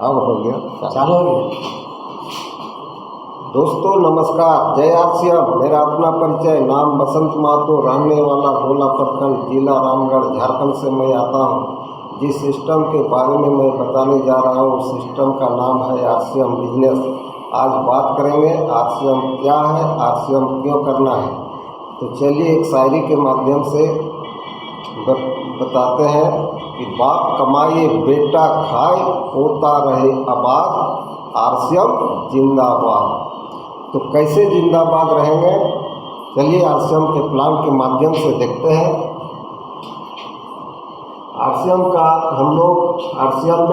अब हो गया चालू हो गया। दोस्तों नमस्कार, जय आरसीएम। मेरा अपना परिचय, नाम बसंत महतो, रहने वाला गोला प्रखंड, जिला रामगढ़, झारखंड से मैं आता हूँ। जिस सिस्टम के बारे में मैं बताने जा रहा हूँ उस सिस्टम का नाम है आरसीएम बिजनेस। आज बात करेंगे आरसीएम क्या है, आरसीएम क्यों करना है। तो चलिए एक शायरी के माध्यम से बताते हैं कि बाप कमाए बेटा खाए, होता रहे आबाद, आरसीएम जिंदाबाद। तो कैसे जिंदाबाद रहेंगे, चलिए आरसीएम के प्लान के माध्यम से देखते हैं। आरसीएम में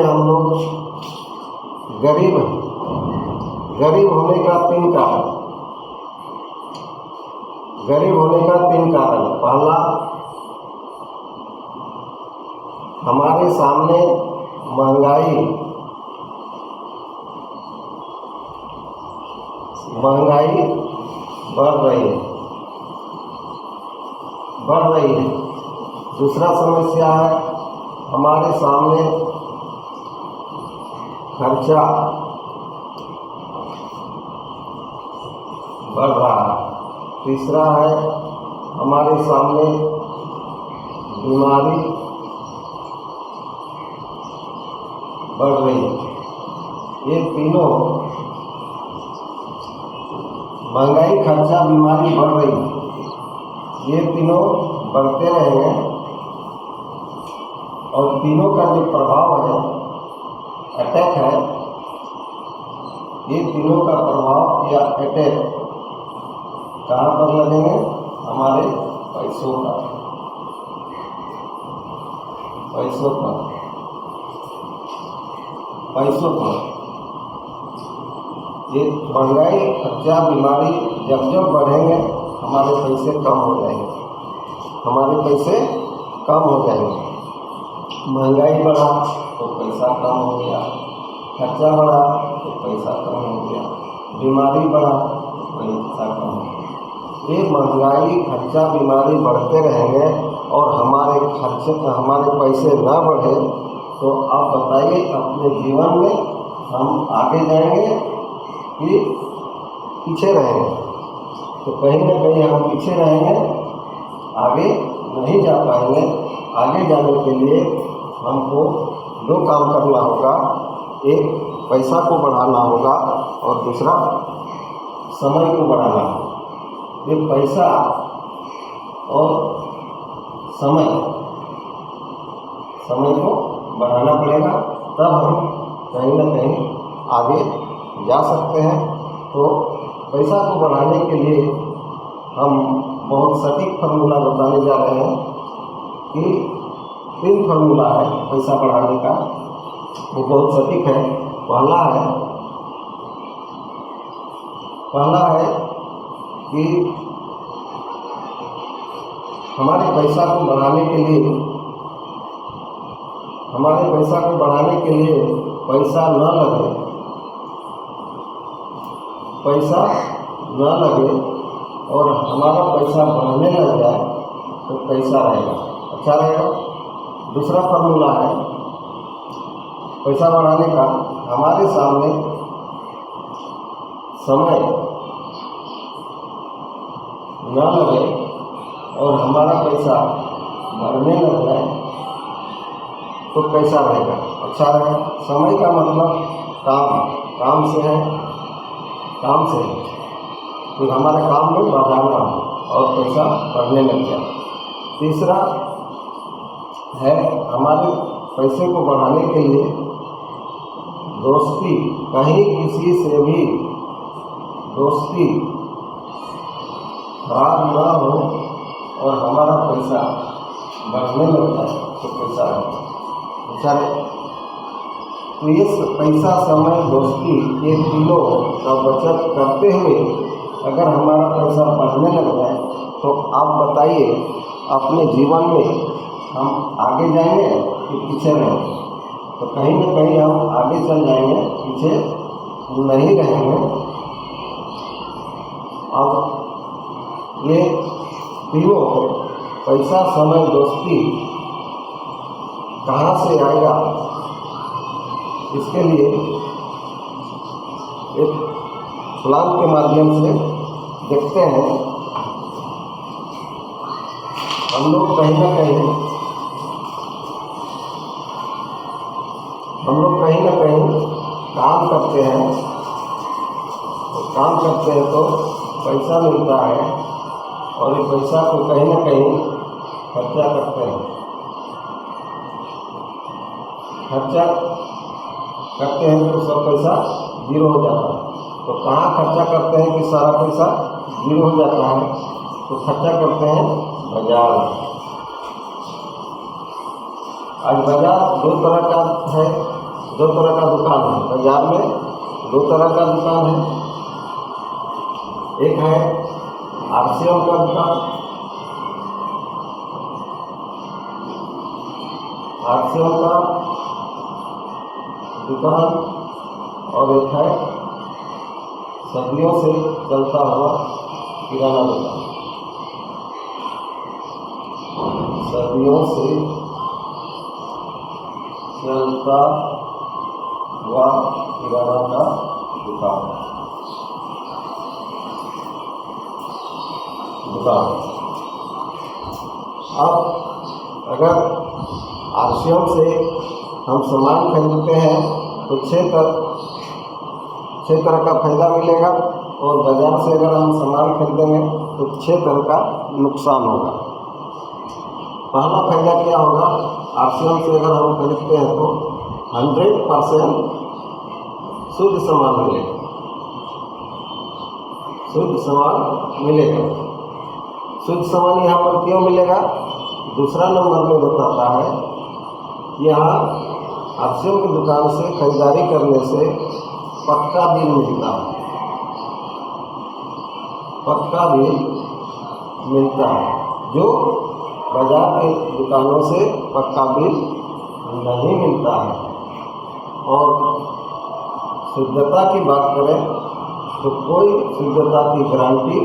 हम लोग गरीब हैं। गरीब होने का तीन कारण। पहला, हमारे सामने महंगाई बढ़ रही है। दूसरा समस्या है, हमारे सामने खर्चा बढ़ रहा है। तीसरा है, हमारे सामने बीमारी बढ़ रही है। ये तीनों, महंगाई, खर्चा, बीमारी बढ़ रही है, ये तीनों बढ़ते रहेंगे और तीनों का जो प्रभाव है, अटैक है, ये तीनों का प्रभाव या अटैक कहाँ पर लगेंगे? हमारे पैसों पर। ये महंगाई, खर्चा, बीमारी जब बढ़ेंगे हमारे पैसे कम हो जाएंगे। महंगाई बढ़ा तो पैसा कम हो गया, खर्चा बढ़ा तो पैसा कम हो गया, बीमारी बढ़ा तो पैसा कम हो गया। ये महंगाई, खर्चा, बीमारी बढ़ते रहेंगे और हमारे पैसे ना बढ़े तो आप बताइए अपने जीवन में हम आगे जाएंगे कि पीछे रहेंगे? तो कहीं ना कहीं हम पीछे रहेंगे, आगे नहीं जा पाएंगे। आगे जाने के लिए हमको दो काम करना होगा, एक पैसा को बढ़ाना होगा और दूसरा समय को बढ़ाना होगा। ये पैसा और समय को बढ़ाना पड़ेगा, तब हम कहीं ना कहीं आगे जा सकते हैं। तो पैसा को बढ़ाने के लिए हम बहुत सटीक फार्मूला बताने जा रहे हैं कि 3 फार्मूला है पैसा बढ़ाने का, वो बहुत सटीक है। पहला है कि हमारे पैसा को बढ़ाने के लिए पैसा न लगे और हमारा पैसा बढ़ने लग जाए तो पैसा रहेगा, अच्छा रहेगा। दूसरा फार्मूला है पैसा बढ़ाने का, हमारे सामने समय न लगे और हमारा पैसा बढ़ने लग जाए तो कैसा रहेगा, अच्छा रहेगा। समय का मतलब काम से है, तो हमारे काम में बढ़ाना और पैसा बढ़ने लग जाए। तीसरा है, हमारे पैसे को बढ़ाने के लिए दोस्ती, कहीं किसी से भी दोस्ती खराब ना हो और हमारा पैसा बढ़ने लग जाए तो पैसा अच्छा है। तो ये पैसा, समय, दोस्ती, ये तीनों का बचत करते हुए अगर हमारा पैसा बढ़ने लग जाए तो आप बताइए अपने जीवन में हम आगे जाएंगे कि पीछे रहेंगे? तो कहीं ना कहीं हम आगे चल जाएंगे, पीछे नहीं रहेंगे। अब ये तीनों पैसा, समय, दोस्ती कहाँ से आएगा, इसके लिए एक प्लान के माध्यम से देखते हैं। हम लोग कहीं ना कहीं काम करते हैं, तो पैसा मिलता है और ये पैसा को कहीं ना कहीं खर्चा करते हैं। तो सब पैसा जीरो हो जाता है। तो कहाँ खर्चा करते हैं कि सारा पैसा जीरो हो जाता है? तो खर्चा करते हैं बाजार में। आज बाजार दो तरह का है, दो तरह का दुकान है। बाजार में दो तरह का दुकान है। एक है आरसीएम का दुकान, और एक है सदियों से चलता हुआ किराना दुकान। सदियों से चलता हुआ किराना का दुकान। अब अगर आरसीएम से हम सामान खरीदते हैं तो छः तरह का फायदा मिलेगा, और बाजार से अगर हम सामान खरीदेंगे तो 6 तरह का नुकसान होगा। पहला फायदा क्या होगा? आरसीएम से अगर हम खरीदते हैं तो 100% शुद्ध सामान मिलेगा। शुद्ध सामान यहाँ पर क्यों मिलेगा? दूसरा नंबर में बताता है कि यहाँ आरसीएम की दुकान से खरीदारी करने से पक्का बिल मिलता है। जो बाजार के दुकानों से पक्का बिल नहीं मिलता है। और शुद्धता की बात करें तो कोई शुद्धता की गारंटी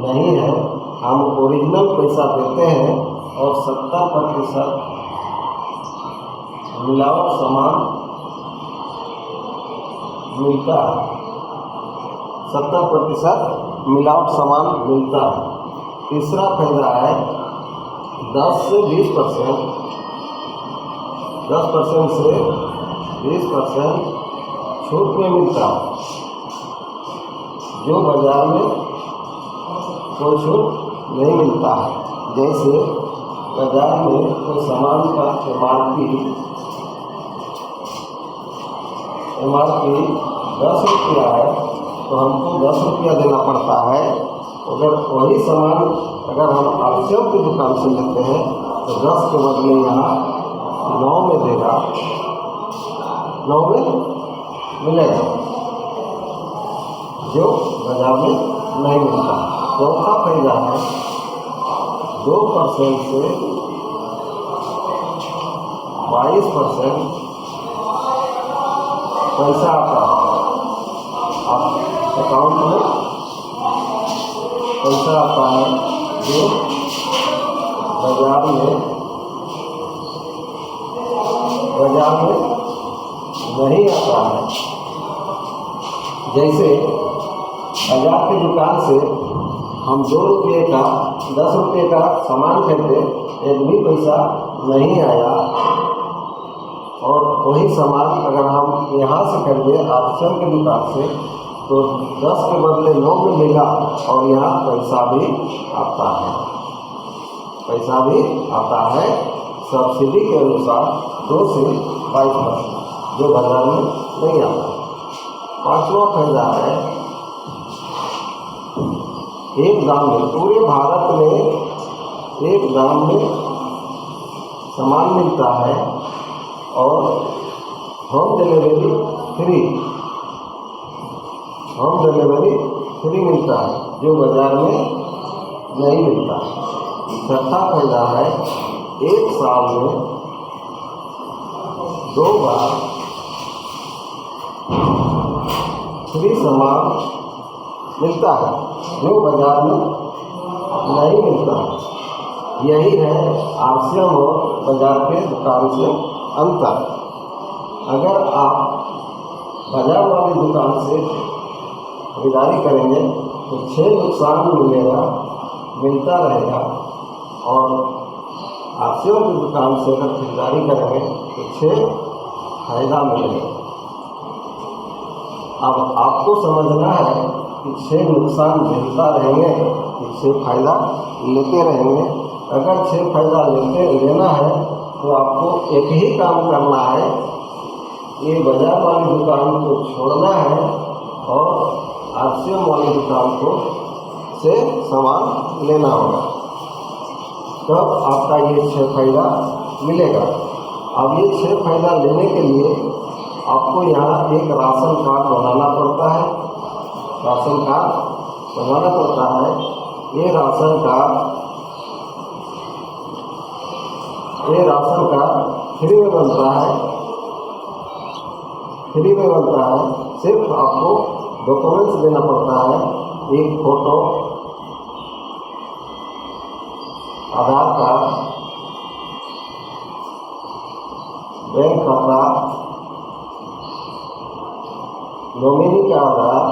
नहीं है। हम ओरिजिनल पैसा देते हैं और 70% मिलावट सामान मिलता है। 70% मिलावट सामान मिलता है। तीसरा फायदा है 10% से 20% छूट में मिलता है, जो बाजार में कोई छूट नहीं मिलता है। जैसे बाजार में कोई सामान का एमआरपी 10 रुपया है तो हमको 10 रुपया देना पड़ता है। अगर वही सामान अगर हम आरसीएम की दुकान से लेते हैं तो 10 के बदले यहाँ 9 में देगा, 9 में मिलेगा, जो बाजार में नहीं मिलता। चौथा फायदा है 2% से 22% पैसा आता है। आप अकाउंट में पैसा आता है जो बाजार में नहीं आता है। जैसे बाजार की दुकान से हम 2 रुपये का 10 रुपये का सामान खरीदे, एक भी पैसा नहीं आया, और वही सामान अगर हम यहाँ से खरीदे आरसीएम की दुकान से तो 10 के बदले 9 में मिला, और यहाँ पैसा भी आता है सब्सिडी के अनुसार 2 से 22%, जो बाजार में नहीं आता। पांचवा फायदा है एक दाम में, पूरे भारत में एक दाम में सामान मिलता है और होम डिलीवरी फ्री मिलता है, जो बाजार में नहीं मिलता। छठा फायदा है एक साल में 2 बार फ्री सामान मिलता है, जो बाजार में नहीं मिलता। यही है आरसीएम और बाजार के दुकान से अंतर। अगर आप बाजार वाली दुकान से खरीदारी करेंगे तो 6 नुकसान मिलता रहेगा, और आरसीओ की दुकान से अगर खरीदारी करेंगे तो 6 फायदा मिलेगा। अब आपको समझना है कि 6 नुकसान झेलता रहेंगे कि 6 फायदा लेते रहेंगे। अगर 6 फायदा लेना है तो आपको एक ही काम करना है, ये बाजार वाली दुकान को छोड़ना है और आरसीएम वाली दुकान को से सामान लेना होगा, तब आपका ये 6 फायदा मिलेगा। अब ये 6 फायदा लेने के लिए आपको यहाँ एक राशन कार्ड बनाना पड़ता है। राशन कार्ड बनाना पड़ता है। ये राशन कार्ड फ्री में बनता है। फ्री में बनता है। सिर्फ आपको डॉक्यूमेंट्स देना पड़ता है, एक फोटो, आधार कार्ड, बैंक खाता, नॉमिनी का आधार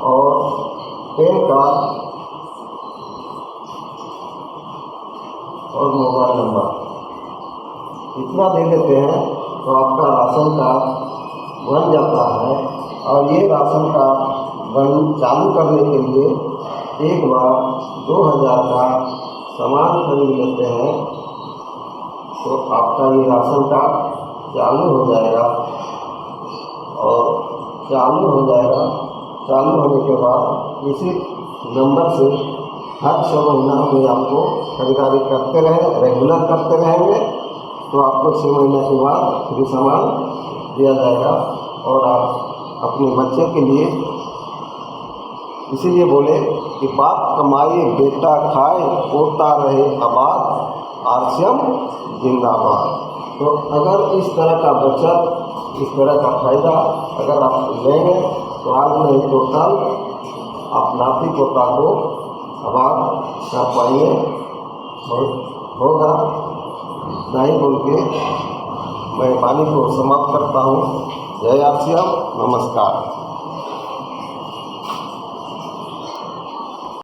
और पैन कार्ड और मोबाइल नंबर, इतना दे देते हैं तो आपका राशन कार्ड बन जाता है। और ये राशन कार्ड चालू करने के लिए एक बार 2000 का सामान खरीद लेते हैं तो आपका ये राशन कार्ड चालू हो जाएगा। और चालू होने के बाद इसी नंबर से हर 6 महीना में आपको खरीदारी करते रहें, रेगुलर करते रहेंगे तो आपको 6 महीने के बाद फ्री सामान दिया जाएगा। और आप अपने बच्चे के लिए इसीलिए बोले कि बाप कमाए बेटा खाए, पोता रहे आबाद, आरसीएम जिंदाबाद। तो अगर इस तरह का बचत, इस तरह का फायदा अगर आप लेंगे तो आज नहीं तो कल आप नाती पोता को आबाद कर पाएंगे। होगा नहीं बोल के मैं वाणी को समाप्त करता हूँ। जय आरसीएम, नमस्कार।